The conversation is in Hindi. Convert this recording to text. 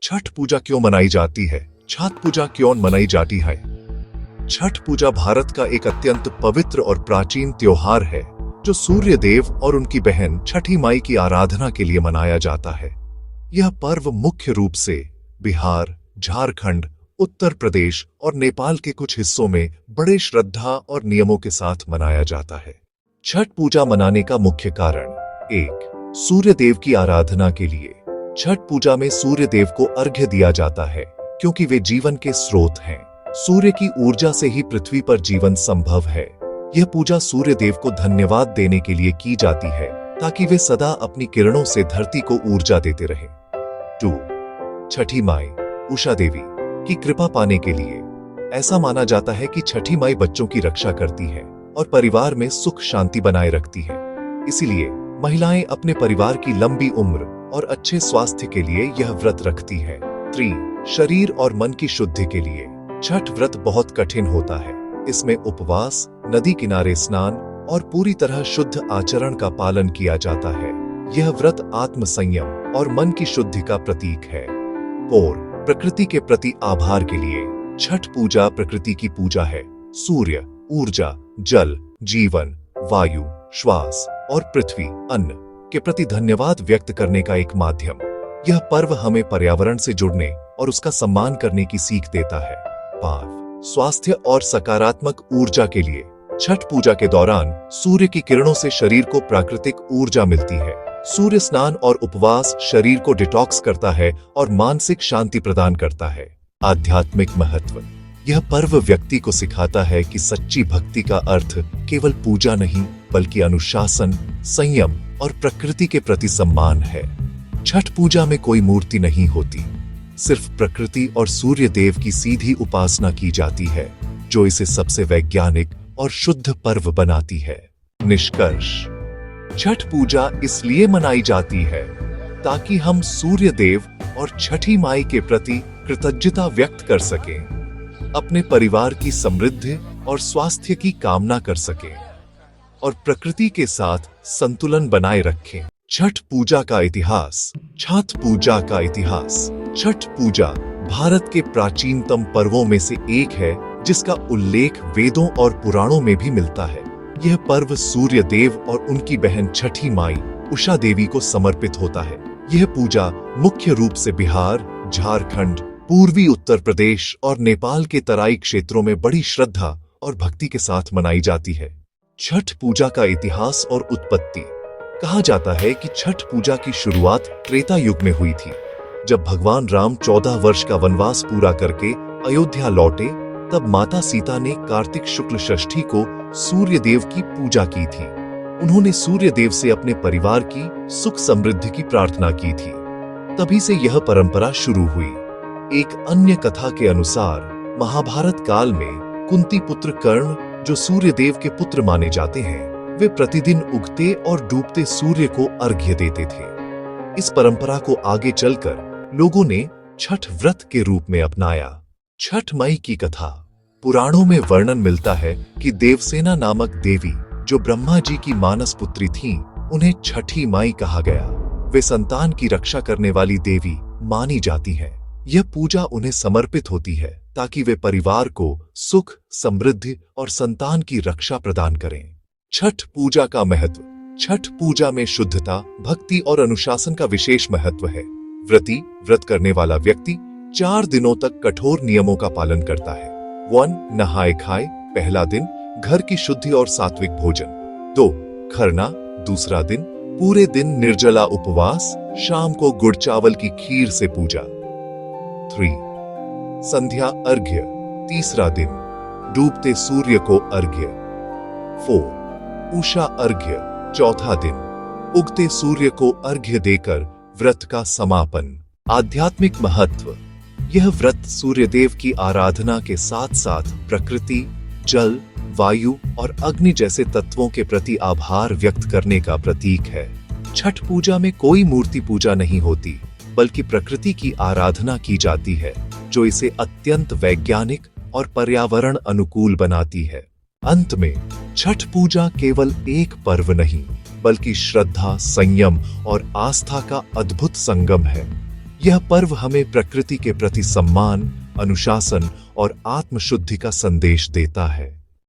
छठ पूजा क्यों मनाई जाती है? छठ पूजा क्यों मनाई जाती है? छठ पूजा भारत का एक अत्यंत पवित्र और प्राचीन त्योहार है जो सूर्य देव और उनकी बहन छठी माई की आराधना के लिए मनाया जाता है। यह पर्व मुख्य रूप से बिहार, झारखंड, उत्तर प्रदेश और नेपाल के कुछ हिस्सों में बड़े श्रद्धा और नियमों के साथ मनाया जाता है। छठ पूजा मनाने का मुख्य कारण: 1. सूर्य देव की आराधना के लिए। छठ पूजा में सूर्य देव को अर्घ्य दिया जाता है क्योंकि वे जीवन के स्रोत हैं। सूर्य की ऊर्जा से ही पृथ्वी पर जीवन संभव है। यह पूजा सूर्य देव को धन्यवाद देने के लिए की जाती है ताकि वे सदा अपनी किरणों से धरती को ऊर्जा देते रहें। 2. छठी माई उषा देवी की कृपा पाने के लिए। ऐसा माना जाता है कि छठी माई बच्चों की रक्षा करती है और परिवार में सुख शांति बनाए रखती है। इसीलिए महिलाएं अपने परिवार की लंबी उम्र और अच्छे स्वास्थ्य के लिए यह व्रत रखती है। 3. शरीर और मन की शुद्धि के लिए। छठ व्रत बहुत कठिन होता है। इसमें उपवास, नदी किनारे स्नान और पूरी तरह शुद्ध आचरण का पालन किया जाता है। यह व्रत आत्म संयम और मन की शुद्धि का प्रतीक है। 4. प्रकृति के प्रति आभार के लिए। छठ पूजा प्रकृति की पूजा है। सूर्य, ऊर्जा, जल, जीवन, वायु, श्वास और पृथ्वी, अन्न के प्रति धन्यवाद व्यक्त करने का एक माध्यम। यह पर्व हमें पर्यावरण से जुड़ने और उसका सम्मान करने की सीख देता है। 5. स्वास्थ्य और सकारात्मक ऊर्जा के लिए। छठ पूजा के दौरान सूर्य की किरणों से शरीर को प्राकृतिक ऊर्जा मिलती है। सूर्य स्नान और उपवास शरीर को डिटॉक्स करता है और मानसिक शांति प्रदान करता है। आध्यात्मिक महत्व। यह पर्व व्यक्ति को सिखाता है कि सच्ची भक्ति का अर्थ केवल पूजा नहीं बल्कि अनुशासन, संयम और प्रकृति के प्रति सम्मान है। छठ पूजा में कोई मूर्ति नहीं होती, सिर्फ प्रकृति और सूर्य देव की सीधी उपासना की जाती है, जो इसे सबसे वैज्ञानिक और शुद्ध पर्व बनाती है। निष्कर्ष: छठ पूजा इसलिए मनाई जाती है ताकि हम सूर्य देव और छठी माई के प्रति कृतज्ञता व्यक्त कर सकें, अपने परिवार की समृद्धि और स्वास्थ्य की कामना कर सकें और प्रकृति के साथ संतुलन बनाए रखें। छठ पूजा का इतिहास। छठ पूजा का इतिहास। छठ पूजा भारत के प्राचीनतम पर्वों में से एक है जिसका उल्लेख वेदों और पुराणों में भी मिलता है। यह पर्व सूर्य देव और उनकी बहन छठी माई उषा देवी को समर्पित होता है। यह पूजा मुख्य रूप से बिहार, झारखंड, पूर्वी उत्तर प्रदेश और नेपाल के तराई क्षेत्रों में बड़ी श्रद्धा और भक्ति के साथ मनाई जाती है। छठ पूजा का इतिहास और उत्पत्ति। कहा जाता है कि छठ पूजा की शुरुआत त्रेता युग में हुई थी। जब भगवान राम 14 वर्ष का वनवास पूरा करके अयोध्या लौटे, तब माता सीता ने कार्तिक शुक्ल षष्ठी को सूर्य देव की पूजा की थी। उन्होंने सूर्य देव से अपने परिवार की सुख समृद्धि की प्रार्थना की थी। तभी से यह परंपरा शुरू हुई। एक अन्य कथा के अनुसार महाभारत काल में कुंती पुत्र कर्ण, जो सूर्य देव के पुत्र माने जाते हैं, वे प्रतिदिन उगते और डूबते सूर्य को अर्घ्य देते थे। इस परंपरा को आगे चलकर लोगों ने छठ व्रत के रूप में अपनाया। छठ माई की कथा। पुराणों में वर्णन मिलता है कि देवसेना नामक देवी, जो ब्रह्मा जी की मानस पुत्री थीं, उन्हें छठी माई कहा गया। वे संतान की रक्षा करने वाली देवी मानी जाती हैं। यह पूजा उन्हें समर्पित होती है ताकि वे परिवार को सुख, समृद्धि और संतान की रक्षा प्रदान करें। छठ पूजा का महत्व। छठ पूजा में शुद्धता, भक्ति और अनुशासन का विशेष महत्व है। व्रत करने वाला व्यक्ति 4 दिनों तक कठोर नियमों का पालन करता है। 1. नहाए खाए पहला दिन, घर की शुद्धि और सात्विक भोजन। 2. खरना दूसरा दिन, पूरे दिन निर्जला उपवास, शाम को गुड़ चावल की खीर से पूजा। 3. संध्या अर्घ्य तीसरा दिन, डूबते सूर्य को अर्घ्य। 4. उषा अर्घ्य चौथा दिन, उगते सूर्य को अर्घ्य देकर व्रत का समापन। आध्यात्मिक महत्व। यह व्रत सूर्य देव की आराधना के साथ साथ प्रकृति, जल, वायु और अग्नि जैसे तत्वों के प्रति आभार व्यक्त करने का प्रतीक है। छठ पूजा में कोई मूर्ति पूजा नहीं होती, बल्कि प्रकृति की आराधना की जाती है, जो इसे अत्यंत वैज्ञानिक और पर्यावरण अनुकूल बनाती है। अंत में, छठ पूजा केवल एक पर्व नहीं, बल्कि श्रद्धा, संयम और आस्था का अद्भुत संगम है। यह पर्व हमें प्रकृति के प्रति सम्मान, अनुशासन और आत्मशुद्धि का संदेश देता है।